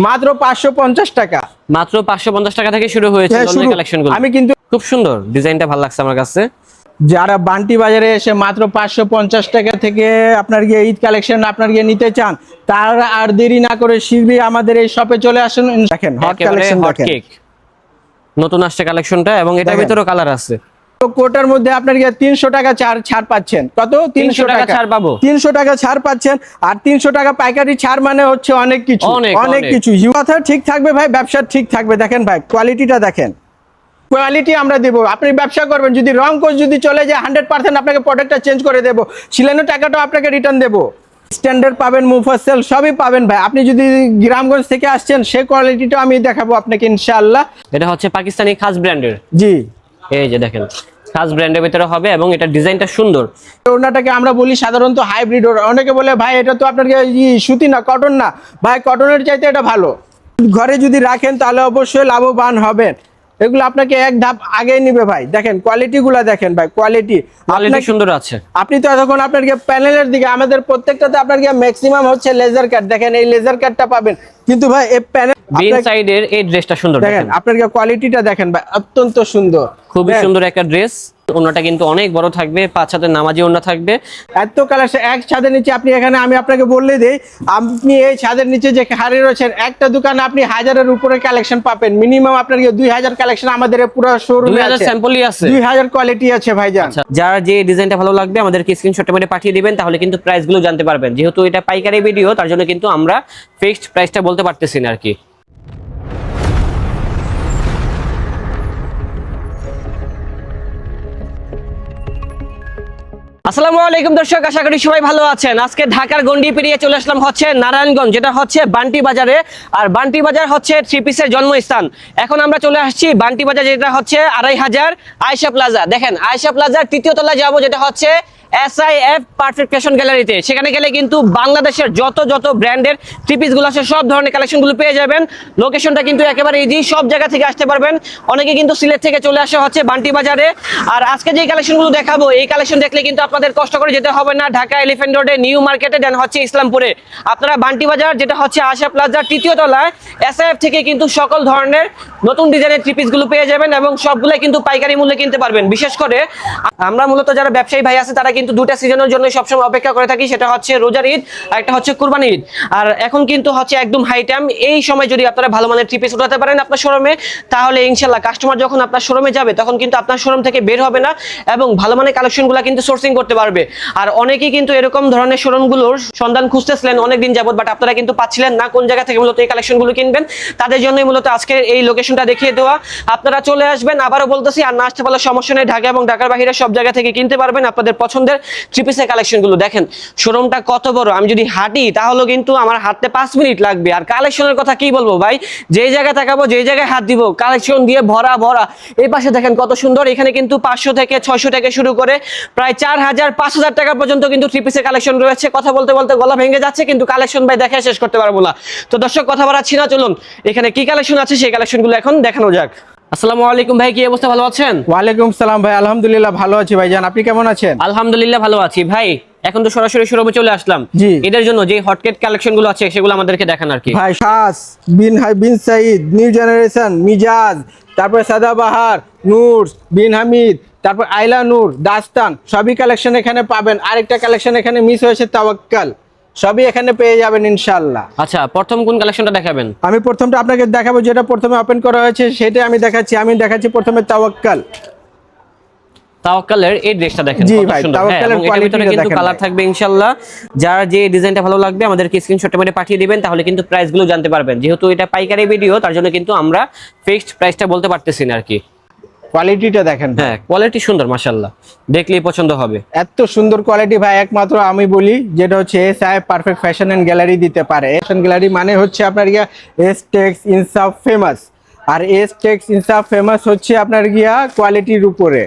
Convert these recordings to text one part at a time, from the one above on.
মাত্র 550 টাকা। মাত্র 550 টাকা থেকে শুরু হয়েছে লনের কালেকশনগুলো। আমি কিন্তু খুব সুন্দর ডিজাইনটা ভালো লাগছে আমার কাছে। যারা বান্টি বাজারে এসে মাত্র 550 টাকা থেকে আপনার গিয়ে ঈদ কালেকশন আপনার গিয়ে নিতে চান, তারা আর দেরি না করে শীঘ্রই আমাদের এই শপে চলে আসুন। দেখেন হট কালেকশন দেখেন, নতুন আসছে কালেকশনটা এবং এটার ভিতরেও কালার আছে। তো কোটার মধ্যে আপনার 300 টাকা ছাড় পাচ্ছেন। কত? 300 টাকা ছাড় পাবো। 300 টাকা ছাড় পাচ্ছেন। আর 300 টাকা পাইকারি ছাড় মানে হচ্ছে অনেক কিছু, অনেক কিছু। কথা ঠিক থাকবে ভাই, ব্যবসা ঠিক থাকবে। দেখেন ভাই কোয়ালিটিটা দেখেন, কোয়ালিটি আমরা দেবো। আপনি ব্যবসা করবেন, যদি রং কোচ যদি চলে যায় 100% আপনাকে প্রোডাক্টটা চেঞ্জ করে দেবো, সিলানো টাকাটাও আপনাকে রিটার্ন দেবো। স্ট্যান্ডার্ড পাবেন, মুফাসসল সবই পাবেন ভাই। আপনি যদি গ্রামগঞ্জ থেকে আসছেন, সেই কোয়ালিটিটা আমি দেখাবো আপনাকে ইনশাআল্লাহ। এটা হচ্ছে পাকিস্তানি খাস ব্র্যান্ডের। জি, এই যে দেখেন খাস ব্র্যান্ডের ভিতরে হবে এবং এটা ডিজাইনটা সুন্দর। ওনাটাকে আমরা বলি সাধারণত হাইব্রিড। অনেকে বলে ভাই এটা তো আপনার সুতি না, কটন না। ভাই কটনের চাইতে এটা ভালো। ঘরে যদি রাখেন তাহলে অবশ্যই লাভবান হবেন। এগুলো আপনাকে এক ধাপ আগেই নিবে ভাই। দেখেন কোয়ালিটি গুলা দেখেন ভাই, কোয়ালিটি সুন্দর আছে। আপনি তো এতক্ষণ আপনার প্যানেলের দিকে, আমাদের প্রত্যেকটাতে আপনার ম্যাক্সিমাম হচ্ছে লেজার কাট। দেখেন এই লেজার কাটটা পাবেন, কিন্তু ভাই এই প্যানেল বিন সাইডের এই ড্রেসটা সুন্দর। দেখেন আপনার কোয়ালিটিটা দেখেন ভাই, অত্যন্ত সুন্দর, খুবই সুন্দর একটা ড্রেস। ওন্নাটা কিন্তু অনেক বড় থাকবে, 5 হাতের নামাজি ওন্না থাকবে। এত কালেকশন এক ছাদের নিচে। আপনি এখানে আমি আপনাকে বললে দেই, আপনি এই ছাদের নিচে যে হারে রয়েছেন, একটা দোকানে আপনি 1000-এর উপরে কালেকশন পাবেন। মিনিমাম আপনার 2000 কালেকশন আমাদের পুরো শোরুমে আছে, 2000 স্যাম্পলই আছে, 2000 কোয়ালিটি আছে ভাইজান। যার যে ডিজাইনটা ভালো লাগবে আমাদেরকে স্ক্রিনশটে মেরে পাঠিয়ে দিবেন, তাহলে কিন্তু প্রাইসগুলো জানতে পারবেন। যেহেতু এটা পাইকারি ভিডিও, তার জন্য কিন্তু আমরা ফিক্সড প্রাইসটা বলতে পারতেছি না আর কি। আসসালামু আলাইকুম দর্শক, আশা করি সবাই ভালো আছেন। আজকে ঢাকার গন্ডি পেরিয়ে চলে আসলাম হচ্ছে নারায়ণগঞ্জ, যেটা হচ্ছে বান্টি বাজারে। আর বান্টি বাজার হচ্ছে থ্রি পিসের জন্মস্থান। এখন আমরা চলে আসছি বান্টি বাজার, যেটা হচ্ছে 2500 আয়েশা প্লাজা। দেখেন আয়েশা প্লাজার 3য় তলায় যাবো, যেটা হচ্ছে SIF পারফেক্ট ফ্যাশন গ্যালারিতে। সেখানে গেলে কিন্তু বাংলাদেশের যত ব্র্যান্ডের থ্রি পিসগুলো আছে, সব ধরনের কালেকশনগুলো পেয়ে যাবেন। লোকেশনটা কিন্তু একেবারে ইজি, সব জায়গা থেকে আসতে পারবেন। অনেকে কিন্তু সিলেট থেকে চলে আসা হচ্ছে বান্টি বাজারে। আর আজকে যে কালেকশনগুলো দেখাবো, এই কালেকশন দেখলে কিন্তু আপনাদের কষ্ট করে যেতে হবে না ঢাকা এলিফ্যান্ট রোডে, নিউ মার্কেটে, দেন হচ্ছে ইসলামপুরে। আপনারা বান্টি বাজার, যেটা হচ্ছে আয়েশা প্লাজার 3য় তলায়, SIF থেকে কিন্তু সকল ধরনের নতুন ডিজাইনের থ্রি পিসগুলো পেয়ে যাবেন এবং সবগুলাই কিন্তু পাইকারি মূল্যে কিনতে পারবেন। বিশেষ করে আমরা মূলত যারা ব্যবসায়ী ভাই আছে, তারা কিন্তু দুটা সিজনের জন্য সবসময় অপেক্ষা করে থাকি। সেটা হচ্ছে রোজার ঈদ আর একটা হচ্ছে কুরবানি ঈদ। আর এখন কিন্তু হচ্ছে একদম হাই টাইম। এই সময় যদি আপনারা ভালো মানের থ্রি পিস উঠাতে পারেন আপনার শোরুমে, তাহলে ইনশাল্লাহ কাস্টমার যখন আপনার শোরুমে যাবে, তখন কিন্তু আপনার শোরুম থেকে বের হবে না এবং ভালো মানের কালেকশনগুলো কিন্তু সোর্সিং করতে পারবে। আর অনেকেই কিন্তু এরকম ধরনের শোরুমগুলোর সন্ধান খুঁজতেছিলেন অনেকদিন যাবত, বাট আপনারা কিন্তু পাচ্ছিলেন না কোন জায়গা থেকে মূলত এই কালেকশনগুলো কিনবেন। তাদের জন্যই মূলত আজকে এই লোকেশনটা দেখিয়ে দেওয়া। আপনারা চলে আসবেন, আবারও বলতেছি, আর না আসতে পারলে সমস্যা নেই, ঢাকা এবং ঢাকার বাইরে সব জায়গা থেকে কিনতে পারবেন আপনাদের পছন্দের থ্রি পিসের কালেকশনগুলো। দেখেন শোরুমটা কত বড়, আমি যদি হাঁটি তাহলে কিন্তু আমার হাঁটতে 5 মিনিট লাগবে। আর কালেকশনের কথা কি বলবো ভাই, যেই জায়গায় তাকাবো, যেই জায়গায় হাত দিব, কালেকশন দিয়ে ভরা ভরা। এই পাশে দেখেন কত সুন্দর, এখানে কিন্তু 500 থেকে 600 থেকে শুরু করে প্রায় 4000 5000 টাকা পর্যন্ত কিন্তু থ্রি পিসের কালেকশন রয়েছে। কথা বলতে বলতে গলা ভেঙে যাচ্ছে, কিন্তু কালেকশন ভাই দেখে শেষ করতে পারবো না। তো দর্শক কথা বাড়াচ্ছি না, চলুন এখানে কি কালেকশন আছে সেই কালেকশনগুলো এখন দেখানো যাক। আসসালামু আলাইকুম ভাই, কি অবস্থা, ভালো আছেন? ওয়ালাইকুম সালাম ভাই, আলহামদুলিল্লাহ ভালো আছি ভাইজান, আপনি কেমন আছেন? আলহামদুলিল্লাহ ভালো আছি ভাই। এখন তো সরাসরি শোরুমে চলে আসলাম, এদের জন্য যে হটকেট কালেকশন গুলো আছে সেগুলো আমাদেরকে দেখান আর কি। ভাই শাস, বিন সাইদ, নিউ জেনারেশন, মিজাজ, তারপরে সাদাবাহার, নূর, বিন হামিদ, তারপর আইলা নূর, দাস্তান, সবই কালেকশন এখানে পাবেন। আরেকটা কালেকশন এখানে মিস হয়েছে, তাওয়াক্কাল, সবই এখানে পেয়ে যাবেন ইনশাআল্লাহ। আচ্ছা, প্রথম কোন কালেকশনটা দেখাবেন? আমি প্রথমটা আপনাকে দেখাবো, যেটা প্রথমে ওপেন করা হয়েছে সেটা আমি দেখাচ্ছি প্রথমে তাওয়াক্কাল। তাওয়াক্কালের এই ড্রেসটা দেখেন, জি ভাই, তাওয়াক্কালের কোয়ালিটিটা কিন্তু কালার থাকবে ইনশাআল্লাহ। যার যে ডিজাইনটা ভালো লাগবে আমাদেরকে স্ক্রিনশটে মেরে পাঠিয়ে দিবেন, তাহলে কিন্তু প্রাইসগুলো জানতে পারবেন। যেহেতু এটা পাইকারি ভিডিও, তার জন্য কিন্তু আমরা ফিক্সড প্রাইসটা বলতে পারতেছি না আর কি। কোয়ালিটিটা দেখেন, হ্যাঁ কোয়ালিটি সুন্দর মাশাআল্লাহ, দেখলেই পছন্দ হবে। এত সুন্দর কোয়ালিটি ভাই একমাত্র আমি বলি যেটা হচ্ছে SIF perfect fashion and gallery দিতে পারে। ফ্যাশন গ্যালারি মানে হচ্ছে আপনার এসটেক্স ইনসাফ ফেমাস। আর এসটেক্স ইনসাফ ফেমাস হচ্ছে আপনার কোয়ালিটির উপরে।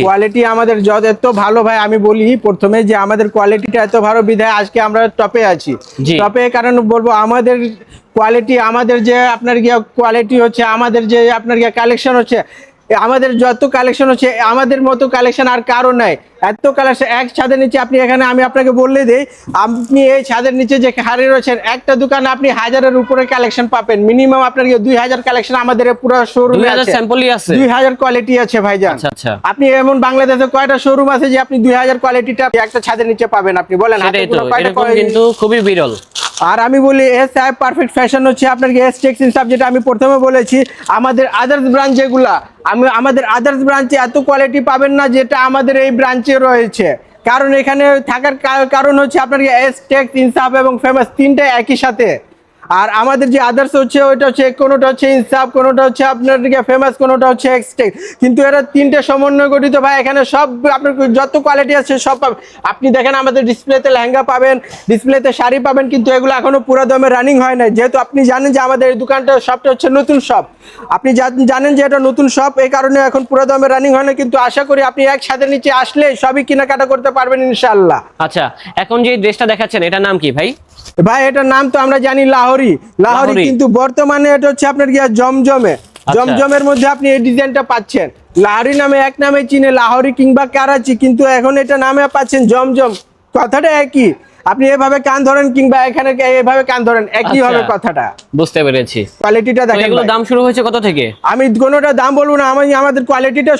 কোয়ালিটি আমাদের এত ভালো ভাই, আমি বলি প্রথমে যে আমাদের কোয়ালিটিটা এত ভালো বিধায় আজকে আমরা টপে আছি। টপে কারণ বলবো আমাদের কোয়ালিটি, আমাদের যে আপনার কোয়ালিটি হচ্ছে, আমাদের যে আপনার কালেকশন হচ্ছে, আমাদের যত কালেকশন হচ্ছে আমাদের মতো কালেকশন আর কারো নাই। এত কালেকশন এক ছাদের নিচে আপনি এখানে আমি আপনাকে বললে দেই, আপনি এই ছাদের নিচে যে হাড়ি রয়েছেন একটা দোকানে আপনি 1000-এর উপরে কালেকশন পাবেন। মিনিমাম আপনার 2000 কালেকশন আমাদের পুরো শোরুমে আছে, 2000 স্যাম্পলই আছে, 2000 কোয়ালিটি আছে ভাইজান। আচ্ছা আচ্ছা, আপনি এমন বাংলাদেশে কয়টা শোরুম আছে যে আপনি 2000 কোয়ালিটিটা একটা ছাদের নিচে পাবেন? আপনি বলেন সেটাই তো, এরকম কিন্তু খুবই বিরল। আর আমি বলি এসআই পারফেক্ট ফ্যাশন হচ্ছে আপনার এস টেক্স ইনসাফ, যেটা আমি প্রথমে বলেছি। আমাদের আদার্স ব্রাঞ্চ যেগুলা, আমাদের আদার্স ব্রাঞ্চে এত কোয়ালিটি পাবেন না যেটা আমাদের এই ব্রাঞ্চে রয়েছে। কারণ এখানে থাকার কারণ হচ্ছে আপনার এস টেক্স ইনসাফ এবং ফেমাস তিনটা একই সাথে। আর আমাদের যে আদার্স হচ্ছে ওইটা হচ্ছে কোনোটা হচ্ছে ইনসাফ, কোনোটা হচ্ছে আপনার ফেমাস, কোনোটা হচ্ছে এক্সটেক্স, কিন্তু এরা তিনটে সমন্বয় গঠিত ভাই। এখানে সব আপনার যত কোয়ালিটি আছে সব পাবেন। আপনি দেখেন আমাদের ডিসপ্লেতে লেহেঙ্গা পাবেন, ডিসপ্লেতে শাড়ি পাবেন, কিন্তু এগুলো এখনো পুরো দমে রানিং হয় নাই। যেহেতু আপনি জানেন যে আমাদের এই দোকানটা শপটা হচ্ছে নতুন শপ, আপনি জানেন যে এটা নতুন শপ, এই কারণে এখন পুরো দমে রানিং হয় না। কিন্তু আশা করি আপনি এক ছাদের নিচে আসলে সবই কেনাকাটা করতে পারবেন ইনশাআল্লাহ। আচ্ছা, এখন যে ড্রেসটা দেখাচ্ছেন এটার নাম কি ভাই? ভাই এটার নাম তো আমরা জানি লাহোরি, কিন্তু বর্তমানে এটা হচ্ছে আপনার জমজমে, জমজমের মধ্যে আপনি এই ডিজাইনটা পাচ্ছেন। লাহোরি নামে এক নামে চিনে, লাহোরি কিংবা করাচি, কিন্তু এখন এটা নামে পাচ্ছেন জমজম। কথাটা একই, আপনি এভাবে কান ধরেন কিংবা এখানে এভাবে কান ধরেন, একই হবে কথাটা। বুঝতে পেরেছি। কোয়ালিটিটা দেখেন। এগুলো দাম শুরু হয়েছে কত থেকে? আমি কোনোটা দাম বলবো না, আমাদের কোয়ালিটিটা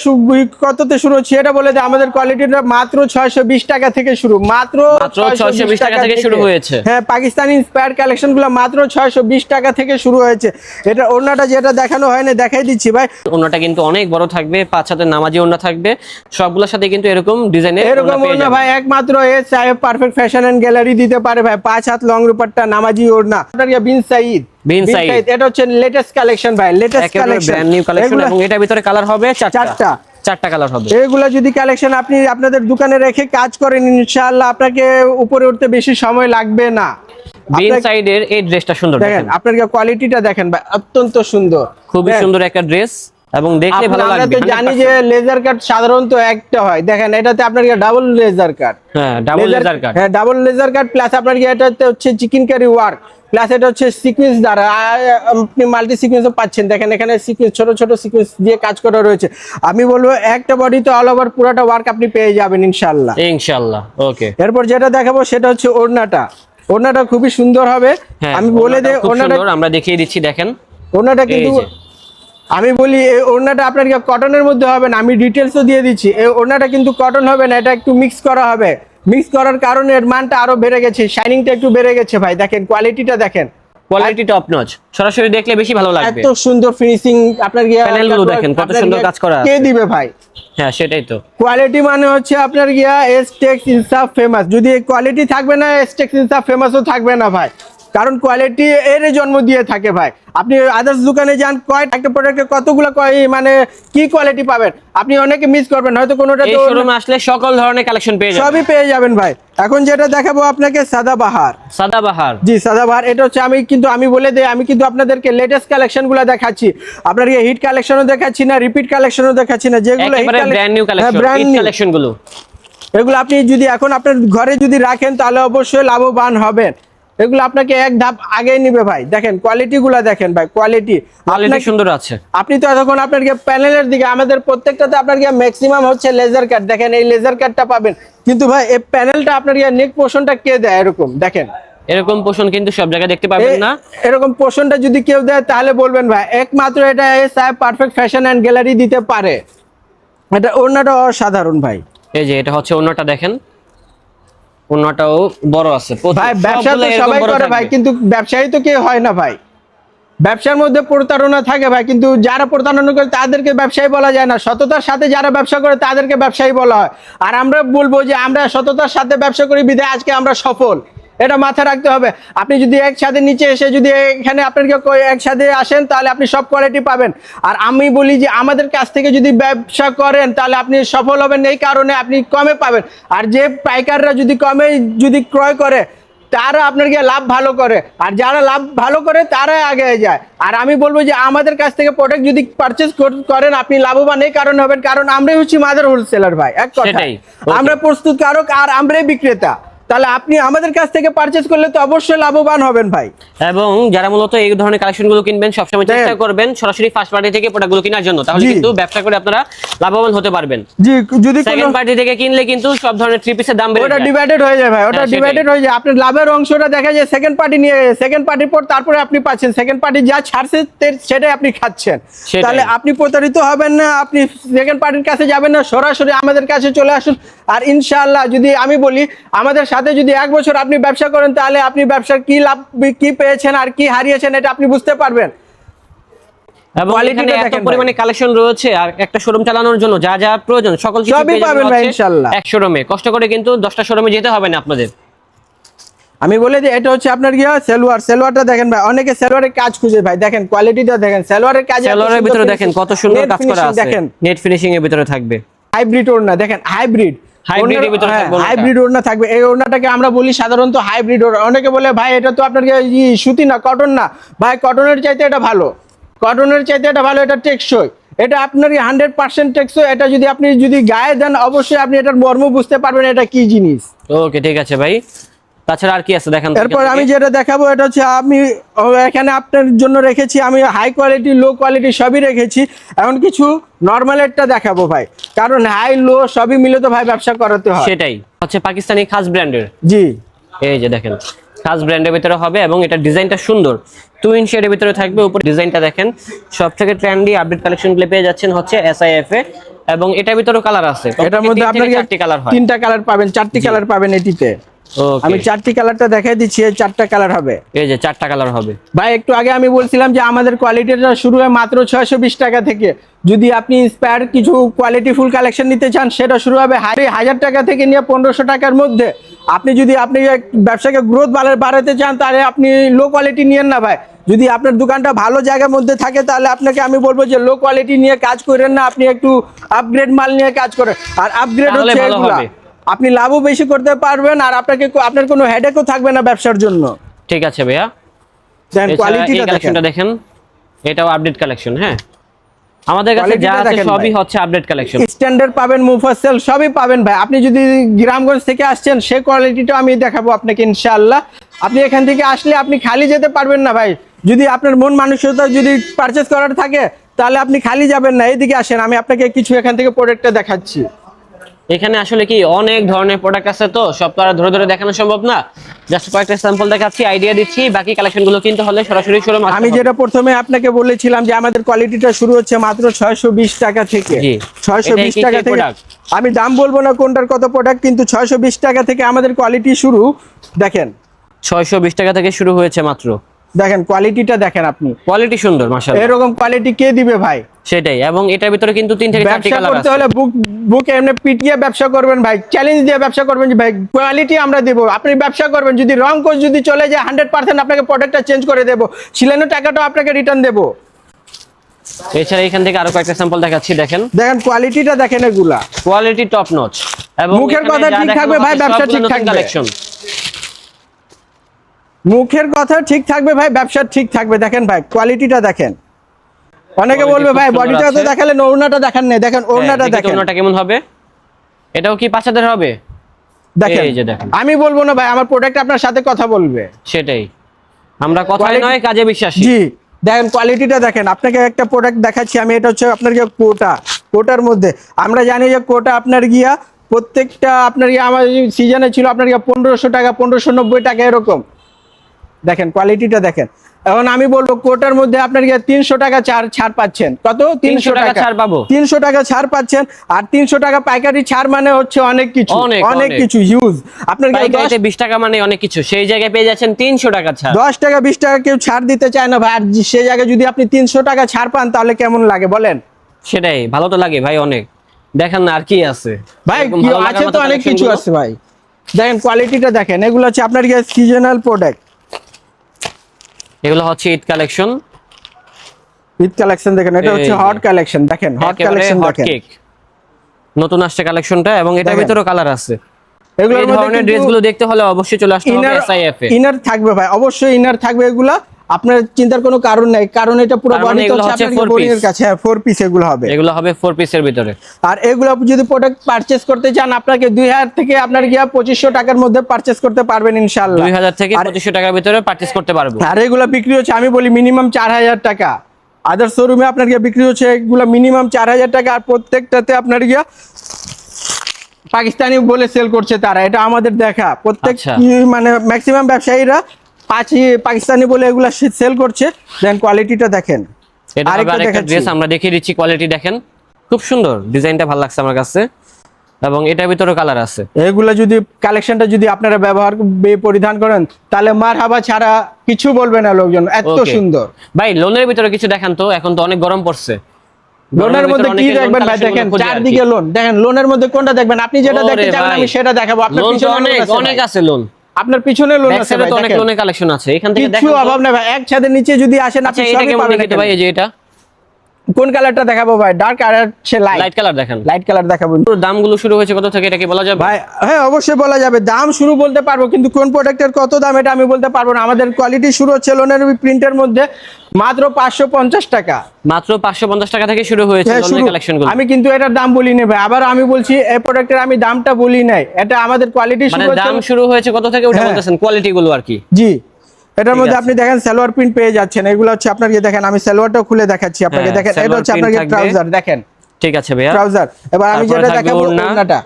কততে শুরু হচ্ছে এটা বলে দেয়। আমাদের কোয়ালিটিটা মাত্র 620 টাকা থেকে শুরু, মাত্র 620 টাকা থেকে শুরু হয়েছে। হ্যাঁ, পাকিস্তানি ইন্সপায়ার্ড কালেকশনগুলো মাত্র 620 টাকা থেকে শুরু হয়েছে। এটা ওড়নাটা যেটা দেখানো হয় না, দেখাই দিচ্ছি ভাই। ওড়নাটা কিন্তু অনেক বড় থাকবে, 5 হাতের নামাজি ওড়না থাকবে, সবগুলোর সাথে কিন্তু এরকম ডিজাইনের এরকম ওড়না ভাই একমাত্র এস সাহেব পারফেক্ট ফ্যাশন এন্ড গ্যালারি দিতে পারে ভাই। 5 হাত লং রূপারটা নামাজি ওড়না, বিন সাইদ, এটা হচ্ছে লেটেস্ট কালেকশন ভাই, latest collection, brand new collection, এবং এটার ভিতরে কালার হবে চারটা কালার হবে। এগুলো যদি কালেকশন আপনি আপনাদের দোকানে রেখে কাজ করেন ইনশাআল্লাহ আপনাকে উপরে উঠতে বেশি সময় লাগবে না। বিন সাইডের এই ড্রেসটা সুন্দর দেখেন, আপনার কোয়ালিটিটা দেখেন ভাই, অত্যন্ত সুন্দর, খুবই সুন্দর একটা ড্রেস, এবং দেখলে ভালো লাগবে। আমরা তো জানি যে লেজার কাট সাধারণত একটা হয়, দেখেন এটাতে আপনার ডাবল লেজার কাট। হ্যাঁ, ডাবল লেজার কাট, হ্যাঁ ডাবল লেজার কাট, প্লাস আপনার এটাতে হচ্ছে চিকেন কারি ওয়ার্ক, প্লাস এটা হচ্ছে সিকোয়েন্স দ্বারা আপনি মাল্টি সিকোয়েন্সও পাচ্ছেন। দেখেন এখানে সিকোয়েন্স, ছোট ছোট সিকোয়েন্স দিয়ে কাজ করা রয়েছে। আমি বলবো একটা বডিতে অল ওভার পুরোটা ওয়ার্ক আপনি পেয়ে যাবেন ইনশাআল্লাহ। ইনশাআল্লাহ, ওকে। এরপর যেটা দেখাবো সেটা হচ্ছে ওড়নাটা খুবই সুন্দর হবে। আমি বলে দেই ওড়নাটা আমরা দেখিয়ে দিচ্ছি, দেখেন ওড়নাটা কিন্তু আমি বলি এই ওড়নাটা আপনার কটনের মধ্যে হবে না, আমি ডিটেলসও দিয়ে দিচ্ছি। এই ওড়নাটা কিন্তু কটন হবে না, এটা একটু মিক্স করা হবে। মিক্স করার কারণে এর মানটা আরো বেড়ে গেছে, শাইনিংটা একটু বেড়ে গেছে ভাই। দেখেন কোয়ালিটিটা, দেখেন কোয়ালিটি টপ নচ, সরাসরি দেখলে বেশি ভালো লাগবে। এত সুন্দর ফিনিশিং আপনার প্যানেলগুলো দেখেন কত সুন্দর কাজ করা আছে। কে দিবে ভাই? হ্যাঁ, সেটাই তো। কোয়ালিটি মানে হচ্ছে আপনার এস টেক্স ইনসাফ ফেমাস। যদি এই কোয়ালিটি থাকবে না, এস টেক্স ইনসাফ ফেমাসও থাকবে না ভাই। কারণ কোয়ালিটি এর জন্ম দিয়ে থাকে ভাই। আপনি আদার্স দোকানে যান, একটা প্রোডাক্টে কতগুলো মানে কি কোয়ালিটি পাবেন, আপনি অনেকে মিস করবেন হয়তো কোনোটা। এই শোরুমে আসলে সকল ধরনের কালেকশন পেয়ে যাবেন, সবই পেয়ে যাবেন ভাই। এখন যেটা দেখাবো আপনাকে সাদাবাহার। জি, সাদাবাহার। এটা হচ্ছে আমি বলে দেই, আমি কিন্তু আপনাদেরকে লেটেস্ট কালেকশনগুলো দেখাচ্ছি। আপনার হিট কালেকশনও দেখাচ্ছি না, রিপিট কালেকশনও দেখাচ্ছি না, যেগুলো হিট ব্র্যান্ড নিউ কালেকশনগুলো। এগুলো আপনি যদি এখন আপনার ঘরে যদি রাখেন তাহলে অবশ্যই লাভবান হবেন। এগুলো আপনাকে এক ধাপ আগে নিবে ভাই। দেখেন কোয়ালিটি গুলা, দেখেন ভাই কোয়ালিটি সুন্দর আছে। আপনি তো এতক্ষণ আপনার প্যানেলের দিকে, আমাদের প্রত্যেকটাতে আপনার ম্যাক্সিমাম হচ্ছে লেজার কাট। দেখেন এই লেজার কাটটা পাবেন, কিন্তু ভাই এই প্যানেলটা আপনার নেক পোর্শনটা কে দেয়? এরকম দেখেন, এরকম পোর্শন কিন্তু সব জায়গায় দেখতে পাবেন না। এরকম পোর্শনটা যদি কেউ দেয় তাহলে বলবেন ভাই একমাত্র এটা সাহেব পারফেক্ট ফ্যাশন এন্ড গ্যালারি দিতে পারে। এটা ওড়নাটা অসাধারণ ভাই। এই যে এটা হচ্ছে ওড়নাটা, দেখেন ওড়নাটাও বড় আছে ভাই। ব্যবসা তো সবাই করে ভাই, কিন্তু ব্যবসায়ী তো কেউ হয় না ভাই। ব্যবসার মধ্যে প্রতারণা থাকে ভাই, কিন্তু যারা প্রতারণা করে তাদেরকে ব্যবসায়ী বলা যায় না। সততার সাথে যারা ব্যবসা করে তাদেরকে ব্যবসায়ী বলা হয়। আর আমরা বলবো যে আমরা সততার সাথে ব্যবসা করি বিধায় আজকে আমরা সফল, এটা মাথায় রাখতে হবে। আপনি যদি এক ছাদের নিচে এসে যদি এখানে আপনাকে এক ছাদে আসেন তাহলে আপনি সব কোয়ালিটি পাবেন। আর আমি বলি যে আমাদের কাছ থেকে যদি ব্যবসা করেন তাহলে আপনি সফল হবেন, এই কারণে আপনি কমে পাবেন। আর যে পাইকাররা যদি কমে ক্রয় করে তারা আপনাকে লাভ ভালো করে, আর যারা লাভ ভালো করে তারাই আগে যায়। আর আমি বলবো যে আমাদের কাছ থেকে প্রোডাক্ট যদি পারচেজ করেন আপনি লাভবান এই কারণে হবেন, কারণ আমরাই হচ্ছি মাদার হোলসেলার ভাই। এক কথা, আমরা প্রস্তুতকারক আর আমরাই বিক্রেতা। তাহলে আপনি আমাদের কাছ থেকে পারচেজ করলে তো অবশ্যই লাভবান হবেন ভাই। এবং যারা মূলত এই ধরনের কালেকশনগুলো কিনবেন সবসময় চেষ্টা করবেন সরাসরি ফার্স্ট পার্টি থেকে প্রোডাক্টগুলো কেনার জন্য, তাহলে কিন্তু ব্যবসা করে আপনারা লাভবান হতে পারবেন। জি, যদি সেকেন্ড পার্টি থেকে কিনলে কিন্তু সব ধরনের থ্রি পিসের দাম বেড়ে যায়, ওটা ডিভাইডেড হয়ে যায় ভাই, ওটা ডিভাইডেড হয়ে যায়। আপনার লাভের অংশটা দেখা যায় সেকেন্ড পার্টি নিয়ে, সেকেন্ড পার্টির পর তারপরে আপনি পাচ্ছেন, সেকেন্ড পার্টি যা ছাড়ছে সেটাই আপনি খাচ্ছেন। তাহলে আপনি প্রতারিত হবেন না, আপনি সেকেন্ড পার্টির কাছে যাবেন না, সরাসরি আমাদের কাছে চলে আসুন। আর ইনশাআল্লাহ যদি আমি বলি আমাদের সাথে যদি 1 বছর আপনি ব্যবসা করেন তাহলে আপনি ব্যবসার কি লাভ কি পেয়েছেন আর কি হারিয়েছেন এটা আপনি বুঝতে পারবেন। এবং এখানে এত পরিমাণে কালেকশন রয়েছে আর একটা শোরুম চালানোর জন্য যা যা প্রয়োজন সকল কিছু সবই পাবেন ভাই ইনশাআল্লাহ। এক শোরুমে কষ্ট করে কিন্তু 10টা শোরুমে যেতে হবে না আপনাদের। আমি বলে দিই এটা হচ্ছে আপনার কি সেলোয়ারটা দেখেন ভাই, অনেকে সেলোয়ারের কাজ খুঁজে ভাই, দেখেন কোয়ালিটিটা দেখেন, সেলোয়ারের কাজ, সেলোয়ারের ভিতরে দেখেন কত সুন্দর কাজ করা আছে, দেখেন নেট ফিনিশিং এর ভিতরে থাকবে, হাইব্রিড ওড়না দেখেন, হাইব্রিড হাইব্রিড ওড়না থাকবে। এই ওড়নাটাকে আমরা বলি সাধারণত হাইব্রিড ওড়না। অনেকে বলে ভাই এটা তো আপনার সুতি না, কটন না। ভাই কটনের চাইতে এটা ভালো, কটনের চাইতে এটা ভালো, এটা টেকসই, এটা আপনার 100% টেকসই। এটা যদি আপনি গায়ে দেন অবশ্যই আপনি এটার মর্ম বুঝতে পারবেন এটা কি জিনিস। ওকে ঠিক আছে ভাই, তাছাড়া আর কি আছে দেখেন। এরপর আমি যেটা দেখাবো এটা হচ্ছে আমি এখানে আপনার জন্য রেখেছি, আমি হাই কোয়ালিটি লো কোয়ালিটি সবই রেখেছি। এখন কিছু নরমালেরটা দেখাবো ভাই, কারণ হাই লো সবই মিলে তো ভাই ব্যবসা করাতে হয়। সেটাই হচ্ছে পাকিস্তানি খাস ব্র্যান্ডের। জি, এই যে দেখেন খাস ব্র্যান্ডের ভিতরে হবে এবং এটা ডিজাইনটা সুন্দর, টুইন শেডের ভিতরে থাকবে। উপরে ডিজাইনটা দেখেন, সবথেকে ট্রেন্ডি আপডেট কালেকশনগুলো পেয়ে যাচ্ছেন হচ্ছে SIF এ। এবং এটার ভিতরে কালার আছে, এটার মধ্যে আপনার 4টি কালার হয়, 3টা কালার পাবেন, 4টি কালার পাবেন এটিতে। আমি 4টি কালারটা দেখাই দিচ্ছি, এই 4টা কালার হবে। এই যে 4টা কালার হবে ভাই। একটু আগে আমি বলছিলাম যে আমাদের কোয়ালিটিটা শুরু হয় মাত্র 620 টাকা থেকে। যদি আপনি ইন্সপায়ার কিছু কোয়ালিটি ফুল কালেকশন নিতে চান সেটা শুরু হবে 1000 টাকা থেকে নিয়ে 1500 টাকার মধ্যে। আপনি যদি ব্যবসাকে গ্রোথ বাড়াতে চান তাহলে আপনি লো কোয়ালিটি নিয়েন না ভাই। যদি আপনার দোকানটা ভালো জায়গার মধ্যে থাকে তাহলে আপনাকে আমি বলবো যে লো কোয়ালিটি নিয়ে কাজ করেন না, আপনি একটু আপগ্রেড মাল নিয়ে কাজ করেন। আর আপগ্রেড হচ্ছে এগুলা, আপনি লাভও বেশি করতে পারবেন আর আপনার কোনো হেডেকও থাকবে না ব্যবসার জন্য। ঠিক আছে ভাইয়া, দেন কোয়ালিটিটা দেখেন, এটাও আপডেট কালেকশন। হ্যাঁ, আমাদের কাছে যা আছে সবই হচ্ছে আপডেট কালেকশন। স্ট্যান্ডার্ড পাবেন, মুফাসসাল সবই পাবেন ভাই। আপনি যদি গ্রামগঞ্জ থেকে আসছেন সেই কোয়ালিটিটা আমি দেখাবো আপনাকে ইনশাআল্লাহ। আপনি এখান থেকে আসলে আপনি খালি যেতে পারবেন না ভাই। যদি আপনার মন মানসিকতা যদি পারচেজ করার থাকে তাহলে আপনি খালি যাবেন না। এইদিকে আসেন, আমি আপনাকে কিছু এখান থেকে প্রোডাক্টটা দেখাচ্ছি। এখানে আসলে কি অনেক ধরনের প্রোডাক্ট আছে, তো সব তো আর ধরে ধরে দেখানো সম্ভব না। জাস্ট কয়েকটা স্যাম্পল দেখাচ্ছি, আইডিয়া দিচ্ছি। বাকি কালেকশনগুলো কিনতে হলে সরাসরি শোরুম। আমি যেটা প্রথমে আপনাকে বলেছিলাম যে আমাদের কোয়ালিটিটা শুরু হচ্ছে মাত্র 620 টাকা থেকে। 620 টাকা থেকে আমি দাম বলবো না কোনটার কত প্রোডাক্ট, কিন্তু 620 টাকা থেকে আমাদের কোয়ালিটি শুরু। দেখেন 620 টাকা থেকে শুরু হয়েছে মাত্র। দেখেন কোয়ালিটিটা দেখেন, আপনি কোয়ালিটি সুন্দর মাশাআল্লাহ। এরকম কোয়ালিটি কে দিবে ভাই? সেটাই। এবং এটার ভিতরে কিন্তু 3 থেকে 4টি কালার আছে। করতে হলে বুক এমনি পিটিয়ে ব্যবসা করবেন ভাই, চ্যালেঞ্জ দিয়ে ব্যবসা করবেন যে ভাই কোয়ালিটি আমরা দেব। আপনি ব্যবসা করবেন, যদি রং কোচ যদি চলে যায় 100% আপনাকে প্রোডাক্টটা চেঞ্জ করে দেব, সিলানোর টাকাটা আপনাকে রিটার্ন দেব। এছাড়া এখান থেকে আরো কয়েকটা স্যাম্পল দেখাচ্ছি, দেখেন কোয়ালিটিটা দেখেন, এগুলা কোয়ালিটি টপ নচ। এবং মুখের কথা ঠিক থাকবে ভাই, ব্যবসা ঠিক থাকবে। কালেকশন মুখের কথা ঠিক থাকবে ভাই, ব্যবসা ঠিক থাকবে। দেখেন ভাই কোয়ালিটিটা দেখেন। অনেকে বলবে ভাই বডিটা তো দেখালেন, ওড়নাটা দেখান না। দেখেন ওড়নাটা দেখেন, ওড়নাটা কেমন হবে? এটাও কি 5000 হবে? দেখেন। এই যে দেখেন, আমি বলবো না ভাই, আমার প্রোডাক্ট আপনার সাথে কথা বলবে। সেটাই, আমরা কথায় নয় কাজে বিশ্বাসী। জি, দেখেন কোয়ালিটিটা দেখেন। আপনাকে একটা প্রোডাক্ট দেখাচ্ছি আমি, এটা হচ্ছে আপনার কোটার মধ্যে। আমরা জানি যে কোটা আপনার প্রত্যেকটা আপনার আমার সিজনে ছিল আপনার 1500 টাকা, 1590 টাকা এরকম। দেখেন কোয়ালিটিটা দেখেন। এখন আমি বলবো কোটার মধ্যে আপনার 300 টাকা ছাড় পাচ্ছেন। কত? 300 টাকা ছাড় পাবো। 300 টাকা ছাড় পাচ্ছেন। আর 300 টাকা পাইকারি ছাড় মানে হচ্ছে অনেক কিছু, অনেক কিছু হিউজ। আপনার পাইকারিতে 20 টাকা মানে অনেক কিছু, সেই জায়গায় পেয়ে যাচ্ছেন 300 টাকা ছাড়। 10 টাকা 20 টাকা কেউ ছাড় দিতে চায় না ভাই, আর সেই জায়গায় যদি আপনি 300 টাকা ছাড় পান তাহলে কেমন লাগে বলেন? সেটাই, ভালো তো লাগে ভাই অনেক। দেখেন না আর কি আছে ভাই, কি আছে তো অনেক কিছু আছে ভাই। দেখেন কোয়ালিটিটা দেখেন, এগুলো হচ্ছে আপনার সিজনাল প্রোডাক্ট। এগুলো হচ্ছে ঈদ কালেকশন। ঈদ কালেকশন দেখেন, এটা হচ্ছে হট কালেকশন। দেখেন হট কালেকশন দেখেন, নতুন আসছে কালেকশনটা। এবং এটার ভিতরেও কালার আছে। এগুলোর মধ্যে ড্রেসগুলো দেখতে হলে অবশ্যই চলে আসতে হবে SIF এ। ইনার থাকবে ভাই, অবশ্যই ইনার থাকবে এগুলা। আপনার চিন্তার কোনো কারণ নাই, কারণ এটা পুরো তার মানে বডি তো এগুলো হচ্ছে আপনার four বোরিং এর piece। কাছে, হ্যাঁ 4 পিস এগুলো হবে। এগুলো হবে 4 পিসের ভিতরে। আর এগুলো যদি প্রোডাক্ট পারচেজ করতে চান আপনাকে 2000 থেকে আপনার গিয়া 2500 টাকার মধ্যে পারচেজ করতে পারবেন ইনশাআল্লাহ। 2000 থেকে আর 2500 টাকার ভিতরে পারচেজ করতে পারবো। আর এগুলো বিক্রি হচ্ছে আমি বলি মিনিমাম 4000 টাকা। আদার শোরুমে আপনার গিয়া বিক্রি হচ্ছে এগুলো মিনিমাম 4000 টাকা, আর প্রত্যেকটাতে আপনার গিয়া পাকিস্তানি বলে সেল করছে তারা, এটা আমাদের দেখা প্রত্যেক আচ্ছা। মানে ম্যাক্সিমাম ব্যবসায়ীরা পাকিস্তানি বলে এগুলা সেল করছে। দেন কোয়ালিটিটা দেখেন। এটা হবে আরেকটা ড্রেস, আমরা দেখিয়ে দিচ্ছি, কোয়ালিটি দেখেন, খুব সুন্দর, ডিজাইনটা ভালো লাগছে আমার কাছে, এবং এটার ভিতরে কালার আছে। এগুলা যদি কালেকশনটা যদি আপনারা ব্যবহার পরিধান করেন তাহলে মারহাবা ছাড়া কিছু বলবে না লোকজন, এত Okay. সুন্দর। ভাই লোনের ভিতরে কিছু দেখান তো, এখন তো অনেক গরম পড়ছে। লোনের মধ্যে কি দেখবেন ভাই, দেখেন চারদিকে লোন, দেখেন লোনের মধ্যে কোনটা দেখবেন আপনি, যেটা দেখতে চান আমি সেটা দেখাবো। আপনার লোন তো পিছনে অনেক লোন আছে অনেক ভাই। আছে লোন, আপনার পিছনে লোন ব্যাক আছে সাইডে ভাই, তো অনেক দেখেন। লোনের কালেকশন আছে, এখান থেকে কিছু দেখেন অভাব তো। নেই ভাই, এক ছাদের নিচে যদি আসেন আচ্ছা আপনি এটা সবই কেমন পাবেন। দেখিতে ভাই, এই যে এটা কোন কালারটা দেখাবো ভাই? ডার্ক আর হচ্ছে লাইট লাইট কালার দেখেন। লাইট কালার দেখাবো দামগুলো শুরু হয়েছে কত থেকে, এটা কি বলা যাবে? ভাই। হ্যাঁ অবশ্যই বলা যাবে, দাম শুরু বলতে পারবো, কিন্তু কোন প্রোডাক্টের কত দাম এটা আমি বলতে পারবো না। আমাদের কোয়ালিটি শুরু হচ্ছে লোনের প্রিন্টের মধ্যে মাত্র 550 টাকা। মাত্র 550 টাকা থেকে শুরু হয়েছে হ্যাঁ, লোনের শুরু। কালেকশনগুলো। আমি কিন্তু এটার দাম বলি না ভাই, আবার আমি বলছি এই প্রোডাক্টের আমি দামটা বলি নাই, এটা আমাদের কোয়ালিটি মানে শুরু হচ্ছে। দাম শুরু হয়েছে কত থেকে ওটা হ্যাঁ। বলতেছেন, কোয়ালিটি গুলো আর কি। জি, এটার ঠিক মধ্যে আছে। আপনি দেখেন সালোয়ার প্রিন্ট পেয়ে যাচ্ছেন, এগুলো হচ্ছে আপনার দেখেন আমি সালোয়ারটাও খুলে দেখাচ্ছি আপনাকে, হ্যাঁ, দেখেন এটা সালোয়ার হচ্ছে print আপনাকে থাকবে। ট্রাউজার, দেখেন ঠিক আছে ভাইয়া, ট্রাউজার। এবার আমি তারপরে যেটা থাকবে দেখাবো ওড়না। ওড়নাটা।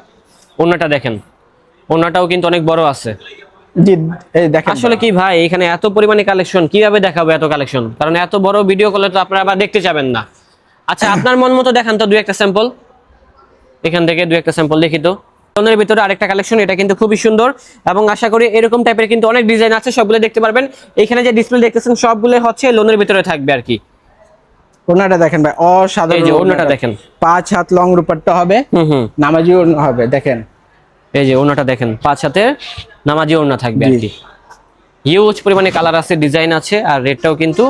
ওড়নাটা দেখেন, ওড়নাটাও কিন্তু অনেক বড় আছে। জি এই দেখেন আসলে কি ভাই, এখানে এত পরিমাণে কালেকশন কিভাবে দেখাবো এত কালেকশন, কারণ এত বড় ভিডিও করলে তো আপনারা আবার দেখতে যাবেন না। আচ্ছা আপনার মন মতো দেখান তো দুই একটা স্যাম্পল, এখান থেকে দুই একটা স্যাম্পল দেখি তো। লোনের ভিতরে আরেকটা কালেকশন, এটা কিন্তু খুবই সুন্দর, এবং আশা করি এরকম টাইপের কিন্তু অনেক ডিজাইন আছে, সবগুলো দেখতে পারবেন। এখানে যে ডিসপ্লে দেখতেছেন সবগুলো হচ্ছে লোনের ভিতরে থাকবে আর কি। ওড়নাটা দেখেন ভাই, অসাধারণ। এই যে ওড়নাটা দেখেন, 5 হাত লং রূপারটা হবে, নামাজি ওড়না হবে, দেখেন এই যে ওড়নাটা দেখেন, 5 হাতে নামাজি ওড়না থাকবে আর কি। হিউজ পরিমাণে কালার আছে, ডিজাইন আছে, আর রেটটাও কিন্তু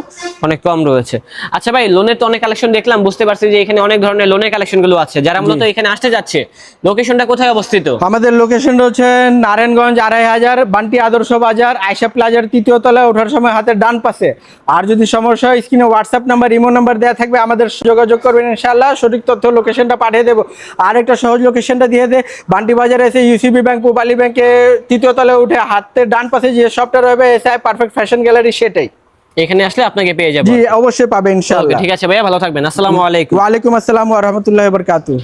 অনেক কম রয়েছে। আচ্ছা ভাই লোনের তো অনেক কালেকশন দেখলাম, বুঝতে পারছি যে এখানে অনেক ধরনের লোনের কালেকশন গুলো আছে, যারা মূলত এখানে আসতে যাচ্ছে, লোকেশনটা কোথায় অবস্থিত? আমাদের লোকেশনটা হচ্ছে নারায়ণগঞ্জ 2500 বান্টি আদর্শ বাজার আয়শা প্লাজার 3য় তলায় ওঠার সময় হাতের ডান পাশে। আর যদি সমস্যা হয় স্ক্রিনে হোয়াটসঅ্যাপ নাম্বার, ইমো নাম্বার দেওয়া থাকবে, আমাদের যোগাযোগ করবেন, ইনশাআল্লাহ সঠিক তথ্য লোকেশনটা পাঠিয়ে দেবো। আর একটা সহজ লোকেশনটা দিয়ে দে, বান্টি বাজারে এসে ইউসিবি ব্যাংক, পূবালী ব্যাংকে 3য় তলায় উঠে হাতের ডান পাশে যে শপটা রয়েছে এসআই পারফেক্ট ফ্যাশন গ্যালারি, সেটাই। এখানে আসলে আপনাকে পেয়ে যাবো। জি অবশ্যই পাবে ইনশাআল্লাহ। ঠিক আছে ভাইয়া, ভালো থাকবেন, আসসালামু আলাইকুম। ওয়ালাইকুম আসসালাম ওয়া রাহমাতুল্লাহি ওয়া বারাকাতুহু।